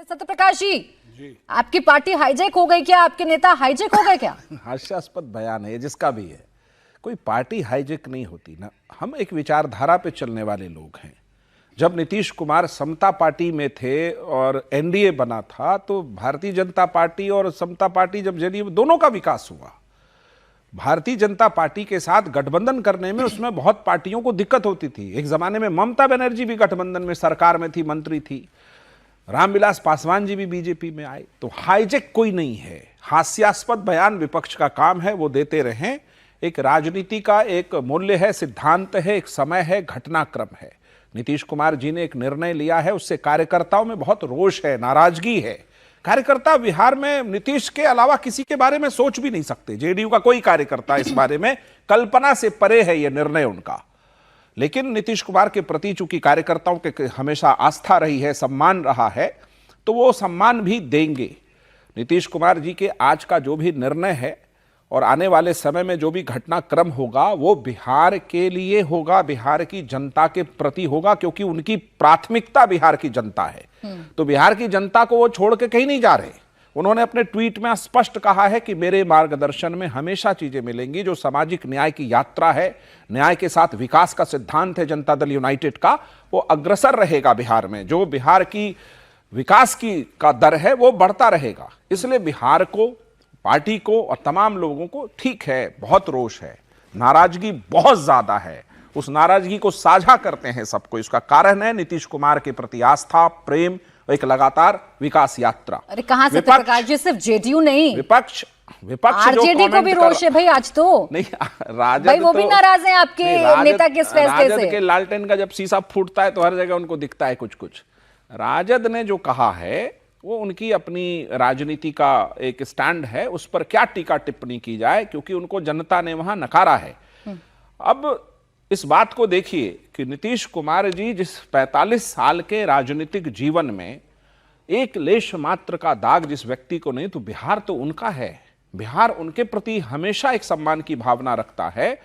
सत्यप्रकाश जी, आपकी party hijack हो गई क्या? आपके नेता हाईजैक हो गए क्या? हास्यास्पद बयान है जिसका भी है। कोई पार्टी हाईजैक नहीं होती ना। हम एक विचारधारा पे चलने वाले लोग हैं। जब नीतीश कुमार समता पार्टी में थे और एनडीए बना था तो भारतीय जनता पार्टी और समता पार्टी जब जेडीयू दोनों का विकास हुआ। भारतीय जनता पार्टी के साथ गठबंधन करने में उसमें बहुत पार्टियों को दिक्कत होती थी। एक जमाने में ममता बनर्जी भी गठबंधन में सरकार में थी, मंत्री थी। रामविलास पासवान जी भी बीजेपी में आए। तो हाईजैक कोई नहीं है। हास्यास्पद बयान विपक्ष का काम है, वो देते रहें। एक राजनीति का एक मूल्य है, सिद्धांत है, एक समय है, घटनाक्रम है। नीतीश कुमार जी ने एक निर्णय लिया है, उससे कार्यकर्ताओं में बहुत रोष है, नाराजगी है। कार्यकर्ता बिहार में नीतीश के अलावा किसी के बारे में सोच भी नहीं सकते। जेडीयू का कोई कार्यकर्ता इस बारे में, कल्पना से परे है यह निर्णय उनका। लेकिन नीतीश कुमार के प्रति चूंकि कार्यकर्ताओं के हमेशा आस्था रही है, सम्मान रहा है, तो वो सम्मान भी देंगे। नीतीश कुमार जी के आज का जो भी निर्णय है और आने वाले समय में जो भी घटनाक्रम होगा वो बिहार के लिए होगा, बिहार की जनता के प्रति होगा, क्योंकि उनकी प्राथमिकता बिहार की जनता है। तो बिहार की जनता को वो छोड़ के कहीं नहीं जा रहे। उन्होंने अपने ट्वीट में स्पष्ट कहा है कि मेरे मार्गदर्शन में हमेशा चीजें मिलेंगी। जो सामाजिक न्याय की यात्रा है, न्याय के साथ विकास का सिद्धांत है जनता दल यूनाइटेड का, वो अग्रसर रहेगा बिहार में। जो बिहार की विकास की का दर है वो बढ़ता रहेगा। इसलिए बिहार को, पार्टी को और तमाम लोगों को ठीक है, बहुत रोष है, नाराजगी बहुत ज्यादा है। उस नाराजगी को साझा करते हैं सबको। इसका कारण है नीतीश कुमार के प्रति आस्था, प्रेम, एक लगातार विकास यात्रा। अरे कहां से प्रकाश जी, सिर्फ जेडीयू नहीं, विपक्ष आरजेडी को भी रोष है भाई आज तो। नहीं, राजद भाई वो भी नाराज हैं आपके नेता के इस फैसले से। राजद के लालटेन का जब शीशा फूटता है तो हर जगह उनको दिखता है कुछ कुछ। राजद ने जो कहा है वो उनकी अपनी राजनीति का एक स्टैंड है, उस पर क्या टीका टिप्पणी की जाए, क्योंकि उनको जनता ने वहां नकारा है। अब इस बात को देखिए कि नीतीश कुमार जी जिस 45 साल के राजनीतिक जीवन में एक लेश मात्र का दाग जिस व्यक्ति को नहीं, तो बिहार तो उनका है। बिहार उनके प्रति हमेशा एक सम्मान की भावना रखता है।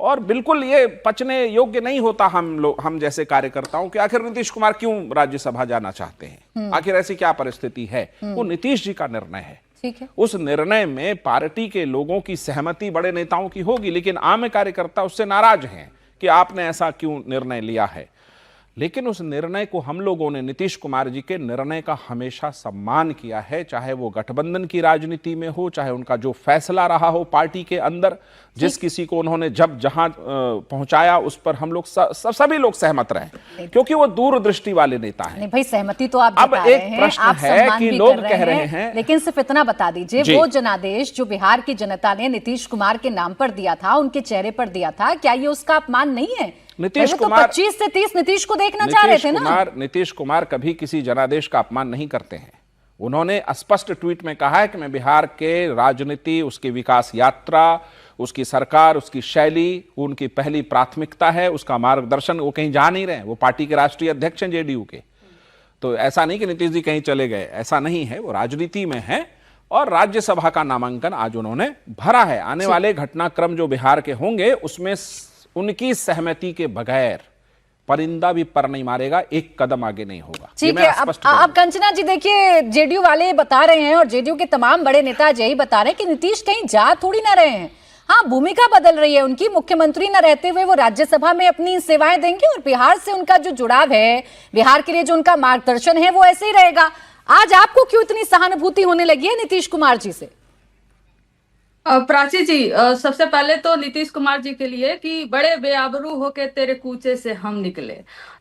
और बिल्कुल ये पचने योग्य नहीं होता हम जैसे कार्यकर्ताओं के, आखिर नीतीश कुमार क्यों राज्यसभा जाना चाहते हैं, आखिर ऐसी क्या परिस्थिति है। वो नीतीश जी का निर्णय है। ठीक है। उस निर्णय में पार्टी के लोगों की सहमति बड़े नेताओं की होगी, लेकिन आम कार्यकर्ता उससे नाराज हैं कि आपने ऐसा क्यों निर्णय लिया है। लेकिन उस निर्णय को हम लोगों ने, नीतीश कुमार जी के निर्णय का हमेशा सम्मान किया है, चाहे वो गठबंधन की राजनीति में हो, चाहे उनका जो फैसला रहा हो पार्टी के अंदर, जिस किसी को उन्होंने जब जहां पहुंचाया उस पर हम लोग सभी लोग सहमत रहे, क्योंकि वो दूरदृष्टि वाले नेता हैं। नहीं भाई, सहमति तो आप अब एक प्रश्न है कि लोग कह रहे हैं, लेकिन सिर्फ इतना बता दीजिए, वो जनादेश जो बिहार की जनता ने नीतीश कुमार के नाम पर दिया था, उनके चेहरे पर दिया था, क्या ये उसका अपमान नहीं है? नीतीश कुमार तो 25 से 30 नीतीश को देखना चाह रहे थे ना। नीतीश कुमार कभी किसी जनादेश का अपमान नहीं करते हैं। उन्होंने स्पष्ट ट्वीट में कहा है कि मैं बिहार के राजनीति, उसकी विकास यात्रा, उसकी सरकार, उसकी शैली, उनकी पहली प्राथमिकता है, उसका मार्गदर्शन। वो कहीं जा नहीं रहे, वो पार्टी के राष्ट्रीय अध्यक्ष हैं जेडीयू के। तो ऐसा नहीं कि नीतीश जी कहीं चले गए, ऐसा नहीं है। वो राजनीति में है और राज्यसभा का नामांकन आज उन्होंने भरा है। आने वाले घटनाक्रम जो बिहार के होंगे उसमें उनकी सहमति के बगैर परिंदा भी पर नहीं मारेगा, एक कदम आगे नहीं होगा। ठीक है। अब कंचना जी देखिए, जेडीयू वाले बता रहे हैं और जेडीयू के तमाम बड़े नेता यही बता रहे हैं कि नीतीश कहीं जा थोड़ी ना रहे हैं। हाँ, भूमिका बदल रही है उनकी। मुख्यमंत्री न रहते हुए वो राज्यसभा में अपनी सेवाएं देंगे और बिहार से उनका जो जुड़ाव है, बिहार के लिए जो उनका मार्गदर्शन है, वो ऐसे ही रहेगा। आज आपको क्यों इतनी सहानुभूति होने लगी है नीतीश कुमार जी से? प्राची जी, सबसे पहले तो नीतीश कुमार जी के लिए कि बड़े बेआबरू होके तेरे कूचे से हम निकले,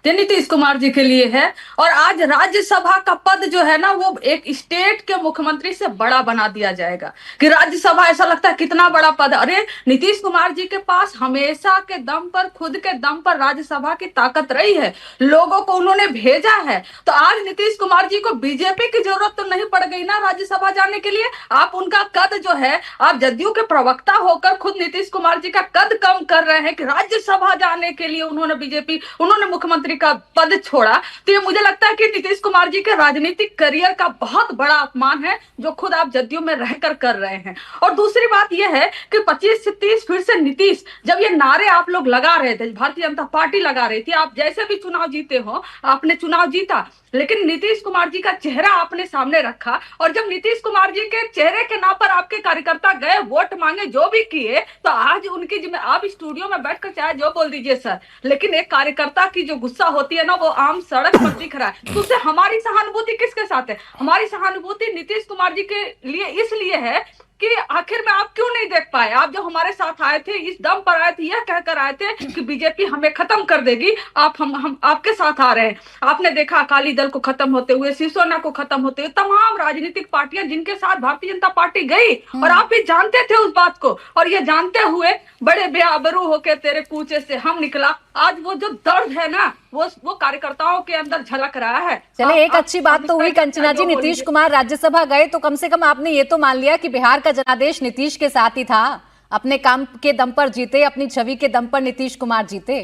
ये नीतीश कुमार जी के लिए है। और आज राज्यसभा का पद जो है ना, वो एक स्टेट के मुख्यमंत्री से बड़ा बना दिया जाएगा कि राज्यसभा, ऐसा लगता है कितना बड़ा पद। अरे नीतीश कुमार जी के पास हमेशा के दम पर, खुद के दम पर राज्यसभा की ताकत रही है, लोगों को उन्होंने भेजा है। तो आज नीतीश कुमार जी को बीजेपी की जरूरत तो नहीं पड़ गई ना राज्यसभा जाने के लिए। आप उनका कद जो है, आप जदयू के प्रवक्ता होकर खुद नीतीश कुमार जी का कद कम कर रहे हैं कि राज्यसभा जाने के लिए उन्होंने मुख्यमंत्री का पद छोड़ा। तो ये मुझे लगता है कि नीतीश कुमार जी के राजनीतिक करियर का बहुत बड़ा अपमान है जो खुद आप जदयू में रहकर कर रहे हैं। और दूसरी बात यह है कि 25 से 30 फिर से नीतीश, जब ये नारे आप लोग लगा रहे थे, भारतीय जनता पार्टी लगा रही थी, आप जैसे भी चुनाव जीते हो, आपने चुनाव जीता, लेकिन नीतीश कुमार जी का चेहरा आपने सामने रखा, और जब नीतीश कुमार जी के चेहरे के नाम पर आपके कार्यकर्ता गए वोट मांगे, जो भी किए, तो आज उनकी जिम्मे आप स्टूडियो में बैठकर चाहे जो बोल दीजिए सर, लेकिन एक कार्यकर्ता की जो गुस्सा होती है ना, वो आम सड़क पर दिख रहा है। तो उससे हमारी सहानुभूति किसके साथ है? हमारी सहानुभूति नीतीश कुमार जी के लिए इसलिए है कि आखिर में आप क्यों नहीं देख पाए? आप जो हमारे साथ आए थे, इस दम पर आए थे, यह कहकर आए थे कि बीजेपी हमें खत्म कर देगी, हम आपके साथ आ रहे हैं। आपने देखा अकाली दल को खत्म होते हुए, शिवसेना को खत्म होते हुए, तमाम राजनीतिक पार्टियां जिनके साथ भारतीय जनता पार्टी गई, और आप भी जानते थे उस बात को, और ये जानते हुए बड़े बेआबरू होके तेरे कूचे से हम निकला। आज वो जो दर्द है ना, वो कार्यकर्ताओं के अंदर झलक रहा है। चले, एक अच्छी बात तो हुई कंचना जी, नीतीश कुमार राज्यसभा गए तो कम से कम आपने ये तो मान लिया कि बिहार का जनादेश नीतीश के साथ ही था। अपने काम के दम पर जीते, अपनी छवि के दम पर नीतीश कुमार जीते।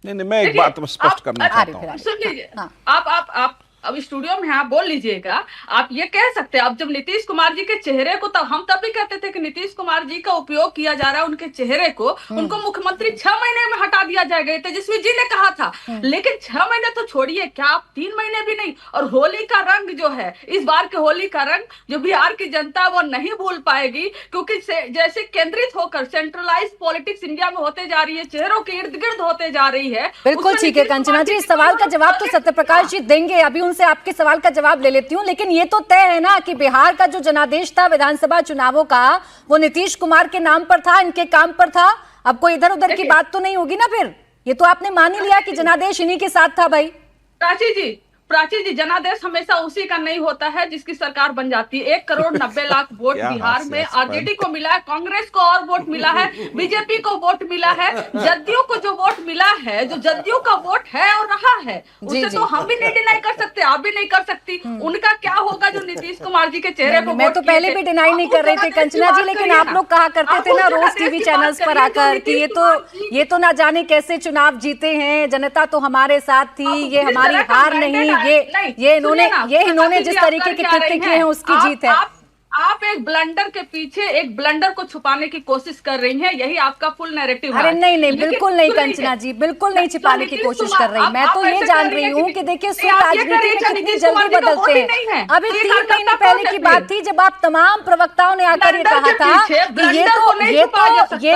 नहीं, मैं एक बात स्पष्ट करना चाहता हूँ। सुन लीजिए, आप अब स्टूडियो में आप बोल लीजिएगा। आप ये कह सकते हैं, अब जब नीतीश कुमार जी के चेहरे को, तब हम तब भी कहते थे कि नीतीश कुमार जी का उपयोग किया जा रहा है, उनके चेहरे को, उनको मुख्यमंत्री 6 महीने में हटा दिया जाएगा, तेजस्वी जी ने कहा था। लेकिन 6 महीने तो छोड़िए, क्या आप 3 महीने भी नहीं? और होली का रंग जो है, इस बार के होली का रंग जो बिहार की जनता वो नहीं भूल पाएगी, क्योंकि जैसे केंद्रित होकर सेंट्रलाइज पॉलिटिक्स इंडिया में होते जा रही है, चेहरों के इर्द गिर्द होते जा रही है। बिल्कुल ठीक है कंचना जी, इस सवाल का जवाब तो सत्यप्रकाश जी देंगे। अभी से आपके सवाल का जवाब ले लेती हूं, लेकिन ये तो तय है ना कि बिहार का जो जनादेश था विधानसभा चुनावों का, वो नीतीश कुमार के नाम पर था, इनके काम पर था। अब कोई इधर उधर की बात तो नहीं होगी ना फिर? ये तो आपने मान ही लिया कि जनादेश इन्हीं के साथ था भाई। प्राची जी, जनादेश हमेशा उसी का नहीं होता है जिसकी सरकार बन जाती है। 1,90,00,000 वोट बिहार में आरजेडी को मिला है, कांग्रेस को और वोट मिला है, बीजेपी को वोट मिला है, जदयू को जो वोट मिला है, जो जदयू का वोट है और रहा है, उसे तो हम भी नहीं डिनाई कर सकते, आप भी नहीं कर सकती। उनका क्या होगा जो नीतीश कुमार जी के चेहरे को? मैं तो पहले भी डिनाई नहीं कर रही थी कंचना जी, लेकिन आप लोग कहा करते थे ना रोज टीवी चैनल्स पर आकर कि ये तो ना जाने कैसे चुनाव जीते हैं, जनता तो हमारे साथ थी, ये हमारी हार नहीं, ये इन्होंने जिस तरीके के कृत्य किए हैं उसकी जीत है। आप एक ब्लंडर के पीछे एक ब्लंडर को छुपाने की कोशिश कर रही हैं, यही आपका फुल नैरेटिव है। अरे नहीं, बिल्कुल नहीं कंचना जी, बिल्कुल नहीं छिपाने की कोशिश कर रही। मैं तो ये जान रही हूँ कि देखिए सुर राजनीति में कितनी जल्दी बदलते हैं। अभी 3 महीने पहले की बात थी जब आप तमाम प्रवक्ताओं ने आकर ये कहा था कि ये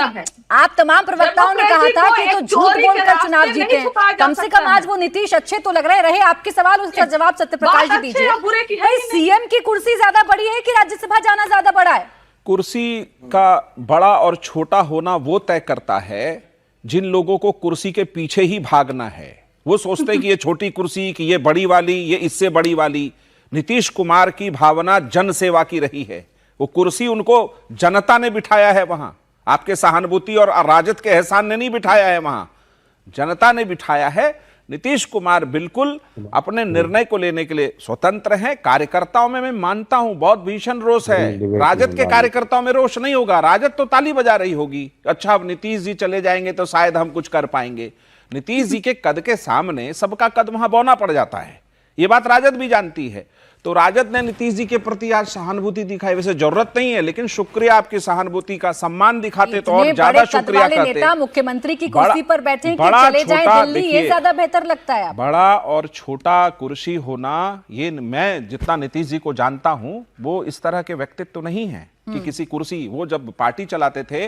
आप तमाम प्रवक्ताओं ने कहा था कि तो झूठ बोलकर चुनाव जीते हैं। कम से कम आज वो नीतीश अच्छे तो लग रहे। आपके सवाल उसका जवाब सत्यप्रकाश जी दीजिए। भाई सीएम की कुर्सी ज्यादा बड़ी है कि राज्यसभा जाना ज्यादा बड़ा है? कुर्सी का बड़ा और छोटा होना वो तय करता है जिन लोगों को कुर्सी के पीछे ही भागना है। वो सोचते हैं कि ये छोटी कुर्सी, कि ये बड़ी वाली, ये इससे बड़ी वाली। नीतीश कुमार की भावना जन सेवा की रही है। वो कुर्सी उनको जनता ने बिठाया है वहां, आपके सहानुभूति और राजद के एहसान ने नहीं बिठाया है वहां, जनता ने बिठाया है। नीतीश कुमार बिल्कुल अपने निर्णय को लेने के लिए स्वतंत्र हैं। कार्यकर्ताओं में मैं मानता हूं बहुत भीषण रोष है, राजद के कार्यकर्ताओं में रोष नहीं होगा। राजद तो ताली बजा रही होगी, अच्छा अब नीतीश जी चले जाएंगे तो शायद हम कुछ कर पाएंगे। नीतीश जी के कद के सामने सबका कद वहां बौना पड़ जाता है, ये बात राजद भी जानती है। तो राजद ने नीतीश जी के प्रति आज सहानुभूति दिखाई। वैसे जरूरत नहीं है, लेकिन शुक्रिया आपकी सहानुभूति का। सम्मान दिखाते तो और ज्यादा शुक्रिया करते। नेता मुख्यमंत्री की कुर्सी पर बैठे कि चले जाएं दिल्ली, ये ज्यादा बेहतर लगता है। बड़ा और छोटा कुर्सी होना, ये मैं जितना नीतीश जी को जानता हूं, वो इस तरह के व्यक्तित्व तो नहीं है कि किसी कुर्सी। वो जब पार्टी चलाते थे,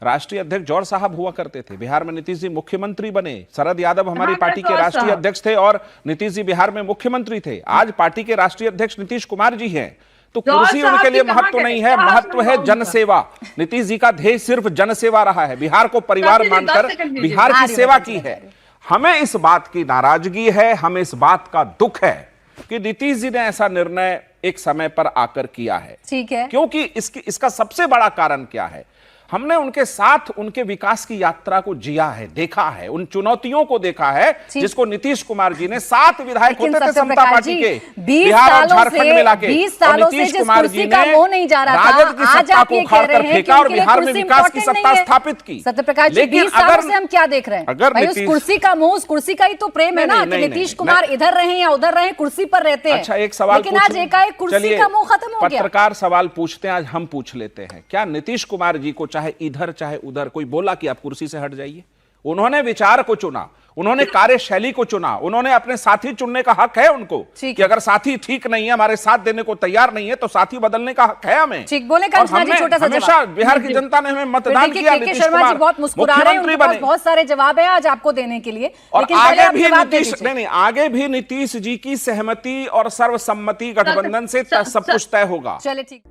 राष्ट्रीय अध्यक्ष जौहर साहब हुआ करते थे। बिहार में नीतीश जी मुख्यमंत्री बने, शरद यादव हमारी पार्टी के राष्ट्रीय अध्यक्ष थे और नीतीश जी बिहार में मुख्यमंत्री थे। आज पार्टी के राष्ट्रीय अध्यक्ष नीतीश कुमार जी हैं। तो कुर्सी उनके लिए महत्व नहीं है, महत्व है जनसेवा। नीतीश जी का ध्येय सिर्फ जनसेवा रहा है, बिहार को परिवार मानकर बिहार की सेवा की है। हमें इस बात की नाराजगी है, हमें इस बात का दुख है कि नीतीश जी ने ऐसा निर्णय एक समय पर आकर किया है। ठीक है, क्योंकि इसका सबसे बड़ा कारण क्या है? हमने उनके साथ उनके विकास की यात्रा को जिया है, देखा है, उन चुनौतियों को देखा है जिसको नीतीश कुमार जी ने 7 विधायक होते थे समता पार्टी के, बिहार और झारखंड मिला के, 20 सालों से जिस कुर्सी का मोह नहीं जा रहा था, राजद की सत्ता को उखाड़कर फेंका और बिहार में विकास की सत्ता स्थापित की। सत्यप्रकाश जी, 20 सालों से हम क्या देख रहे हैं? अगर उस कुर्सी का मोह, उस कुर्सी का ही तो प्रेम है ना, कि नीतीश कुमार इधर रहे या उधर रहे, कुर्सी पर रहते हैं। अच्छा, एक सवाल, लेकिन आज एकाएक कुर्सी का मोह खत्म हो गया। पत्रकार सवाल पूछते हैं, आज हम पूछ लेते हैं। क्या नीतीश कुमार जी को चाहे इधर चाहे उधर कोई बोला कि आप कुर्सी से हट जाइए? उन्होंने विचार को चुना, उन्होंने कार्यशैली को चुना, उन्होंने अपने साथी चुनने का हक है उनको ठीक कि अगर साथी ठीक नहीं है, हमारे साथ देने को तैयार नहीं है, तो साथी बदलने का हक है हमें। ठीक बोले और कंचना जी, हमने छोटा सा हमेशा जवाब। बिहार की जनता ने हमें मतदान देखिए, किया, के नीतीश शर्मा जी कुमार बहुत मुस्कुरा रहे हैं, मुख्यमंत्री उनके पास बने। बहुत सारे जवाब है आज आपको देने के लिए, और लेकिन पहले आगे आप भी जवाब दे नीतीश दीजिए। नहीं, आगे भी नीतीश जी की सहमति और सर्वसम्मति गठबंधन से सब कुछ तय होगा। चले ठीक।